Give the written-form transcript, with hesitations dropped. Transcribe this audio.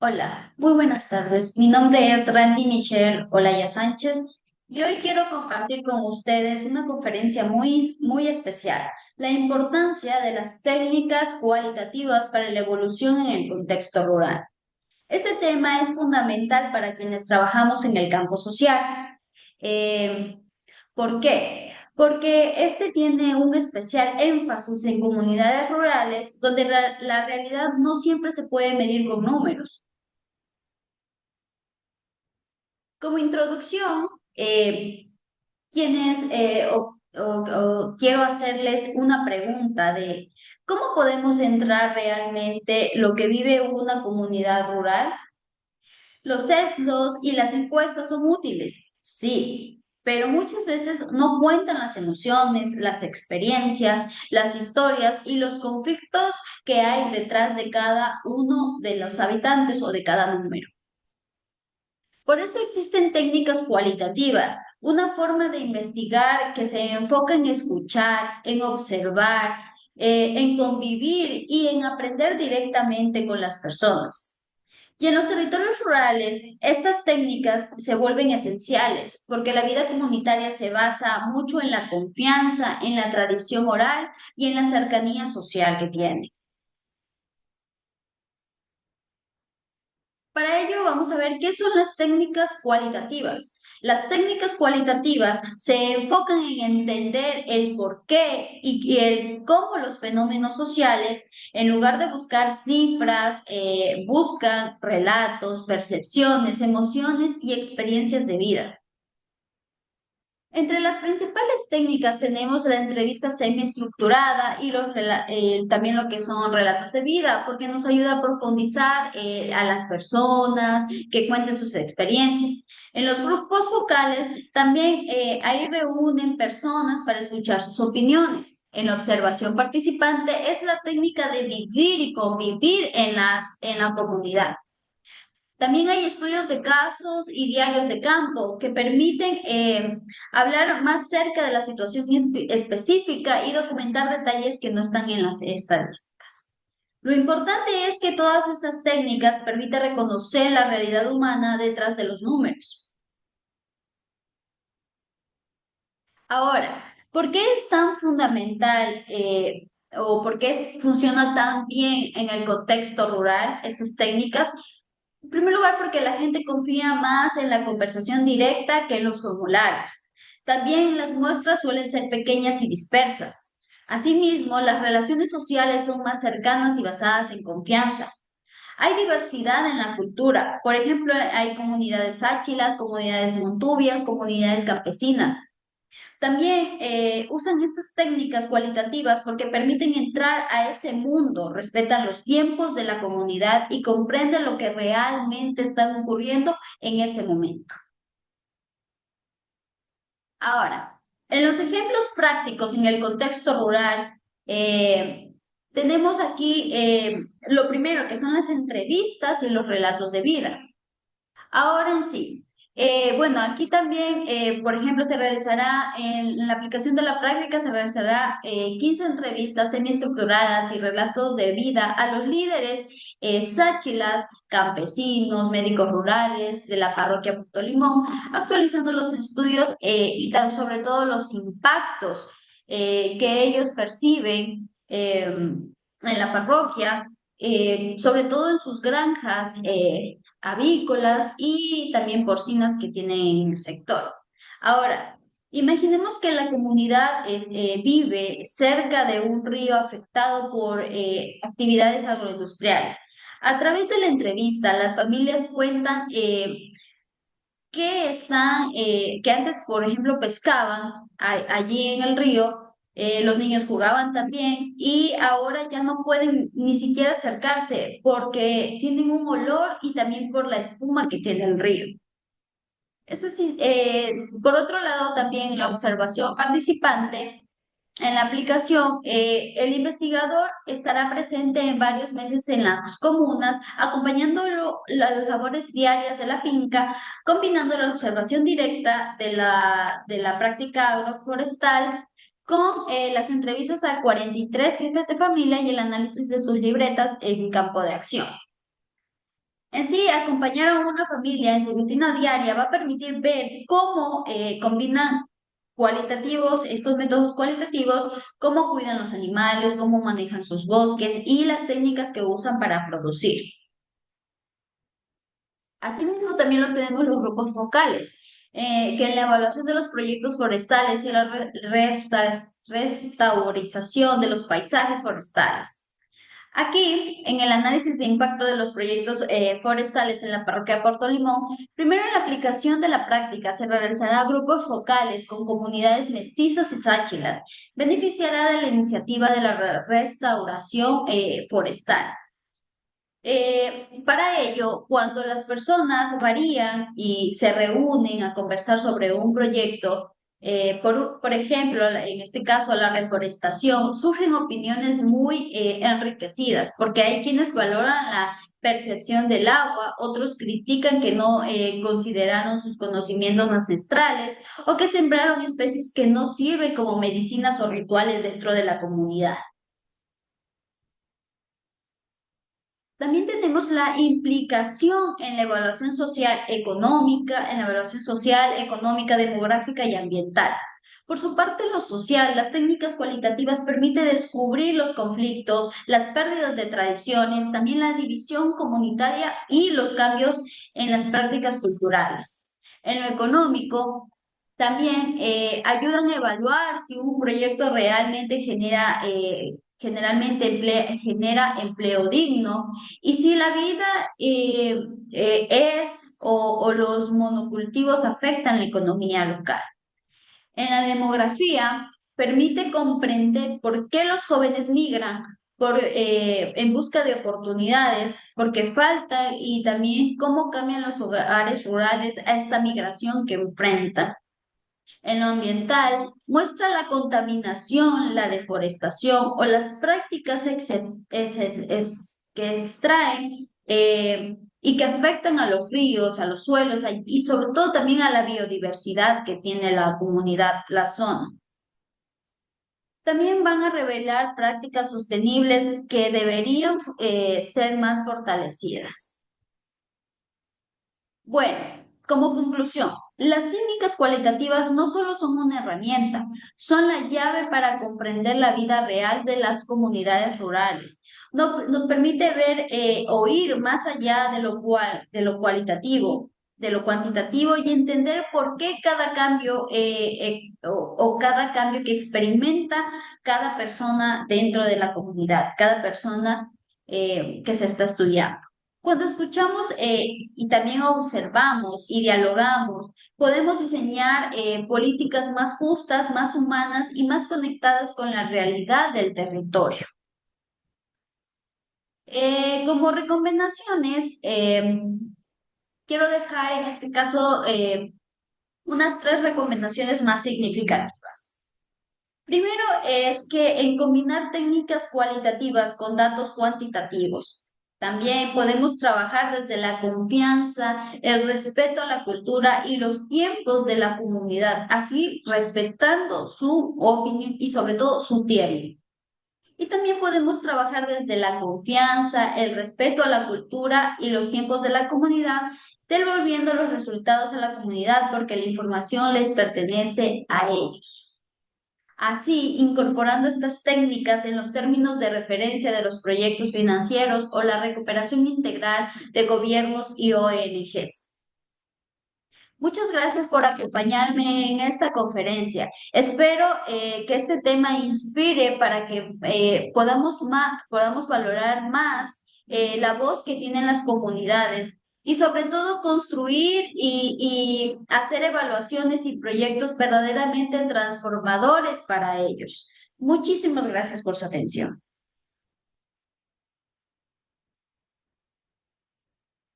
Hola, muy buenas tardes. Mi nombre es Randy Michelle Olaya Sánchez y hoy quiero compartir con ustedes una conferencia muy especial, la importancia de las técnicas cualitativas para la evolución en el contexto rural. Este tema es fundamental para quienes trabajamos en el campo social. Eh, ¿Por qué? Porque este tiene un especial énfasis en comunidades rurales donde la realidad no siempre se puede medir con números. Como introducción, quienes, quiero hacerles una pregunta de cómo podemos entrar realmente lo que vive una comunidad rural. Los sesgos y las encuestas son útiles, sí, pero muchas veces no cuentan las emociones, las experiencias, las historias y los conflictos que hay detrás de cada uno de los habitantes o de cada número. Por eso existen técnicas cualitativas, una forma de investigar que se enfoca en escuchar, en observar, en convivir y en aprender directamente con las personas. Y en los territorios rurales, estas técnicas se vuelven esenciales porque la vida comunitaria se basa mucho en la confianza, en la tradición oral y en la cercanía social que tiene. Para ello vamos a ver qué son las técnicas cualitativas. Las técnicas cualitativas se enfocan en entender el por qué y el cómo los fenómenos sociales, en lugar de buscar cifras, buscan relatos, percepciones, emociones y experiencias de vida. Entre las principales técnicas tenemos la entrevista semiestructurada y también lo que son relatos de vida, porque nos ayuda a profundizar a las personas, que cuenten sus experiencias. En los grupos focales también ahí reúnen personas para escuchar sus opiniones. En la observación participante es la técnica de vivir y convivir en la comunidad. También hay estudios de casos y diarios de campo que permiten hablar más cerca de la situación específica y documentar detalles que no están en las estadísticas. Lo importante es que todas estas técnicas permiten reconocer la realidad humana detrás de los números. Ahora, ¿por qué es tan fundamental o por qué funciona tan bien en el contexto rural estas técnicas? En primer lugar, porque la gente confía más en la conversación directa que en los formularios. También las muestras suelen ser pequeñas y dispersas. Asimismo, las relaciones sociales son más cercanas y basadas en confianza. Hay diversidad en la cultura. Por ejemplo, hay comunidades áchilas, comunidades montubias, comunidades campesinas. También usan estas técnicas cualitativas porque permiten entrar a ese mundo, respetan los tiempos de la comunidad y comprenden lo que realmente está ocurriendo en ese momento. Ahora, en los ejemplos prácticos en el contexto rural, tenemos aquí lo primero que son las entrevistas y los relatos de vida. Ahora en sí, bueno, aquí también, por ejemplo, se realizará en la aplicación de la práctica, se realizará 15 entrevistas semiestructuradas y relatos de vida a los líderes sáchilas, campesinos, médicos rurales de la parroquia Puerto Limón, actualizando los estudios y sobre todo los impactos que ellos perciben en la parroquia, sobre todo en sus granjas avícolas y también porcinas que tienen el sector. Ahora, imaginemos que la comunidad vive cerca de un río afectado por actividades agroindustriales. A través de la entrevista, las familias cuentan que antes, por ejemplo, pescaban allí en el río, los niños jugaban también y ahora ya no pueden ni siquiera acercarse porque tienen un olor y también por la espuma que tiene el río. Eso sí, por otro lado, también la observación participante en la aplicación, el investigador estará presente en varios meses en las comunas, acompañando las labores diarias de la finca, combinando la observación directa de la práctica agroforestal con las entrevistas a 43 jefes de familia y el análisis de sus libretas en campo de acción. En sí, acompañar a una familia en su rutina diaria va a permitir ver cómo combinan estos métodos cualitativos, cómo cuidan los animales, cómo manejan sus bosques y las técnicas que usan para producir. Asimismo, también lo tenemos los grupos focales, que en la evaluación de los proyectos forestales y la restaurización de los paisajes forestales. Aquí, en el análisis de impacto de los proyectos forestales en la parroquia de Puerto Limón, primero en la aplicación de la práctica se realizará grupos focales con comunidades mestizas y sáchilas. Beneficiará de la iniciativa de la restauración forestal. Para ello, cuando las personas varían y se reúnen a conversar sobre un proyecto, por ejemplo, en este caso la reforestación, surgen opiniones muy enriquecidas, porque hay quienes valoran la percepción del agua, otros critican que no consideraron sus conocimientos ancestrales o que sembraron especies que no sirven como medicinas o rituales dentro de la comunidad. También tenemos la implicación en la evaluación social económica, en la evaluación social, económica, demográfica y ambiental. Por su parte, en lo social, las técnicas cualitativas permiten descubrir los conflictos, las pérdidas de tradiciones, también la división comunitaria y los cambios en las prácticas culturales. En lo económico, también ayudan a evaluar si un proyecto realmente genera empleo digno y si la vida o los monocultivos afectan la economía local. En la demografía, permite comprender por qué los jóvenes migran en busca de oportunidades, porque falta y también cómo cambian los hogares rurales a esta migración que enfrentan. En lo ambiental, muestra la contaminación, la deforestación o las prácticas que extraen y que afectan a los ríos, a los suelos y sobre todo también a la biodiversidad que tiene la comunidad, la zona. También van a revelar prácticas sostenibles que deberían ser más fortalecidas. Bueno, como conclusión, las técnicas cualitativas no solo son una herramienta, son la llave para comprender la vida real de las comunidades rurales. Nos permite ver, oír más allá de lo cualitativo, de lo cuantitativo y entender por qué cada cambio o cada cambio que experimenta cada persona dentro de la comunidad, cada persona que se está estudiando. Cuando escuchamos y también observamos y dialogamos, podemos diseñar políticas más justas, más humanas y más conectadas con la realidad del territorio. Como recomendaciones, quiero dejar en este caso unas tres recomendaciones más significativas. Primero es que en combinar técnicas cualitativas con datos cuantitativos. También podemos trabajar desde la confianza, el respeto a la cultura y los tiempos de la comunidad, así respetando su opinión y sobre todo su tiempo. Y también podemos trabajar desde la confianza, el respeto a la cultura y los tiempos de la comunidad, devolviendo los resultados a la comunidad porque la información les pertenece a ellos. Así, incorporando estas técnicas en los términos de referencia de los proyectos financieros o la recuperación integral de gobiernos y ONGs. Muchas gracias por acompañarme en esta conferencia. Espero que este tema inspire para que podamos valorar más la voz que tienen las comunidades y sobre todo construir y hacer evaluaciones y proyectos verdaderamente transformadores para ellos. Muchísimas gracias por su atención.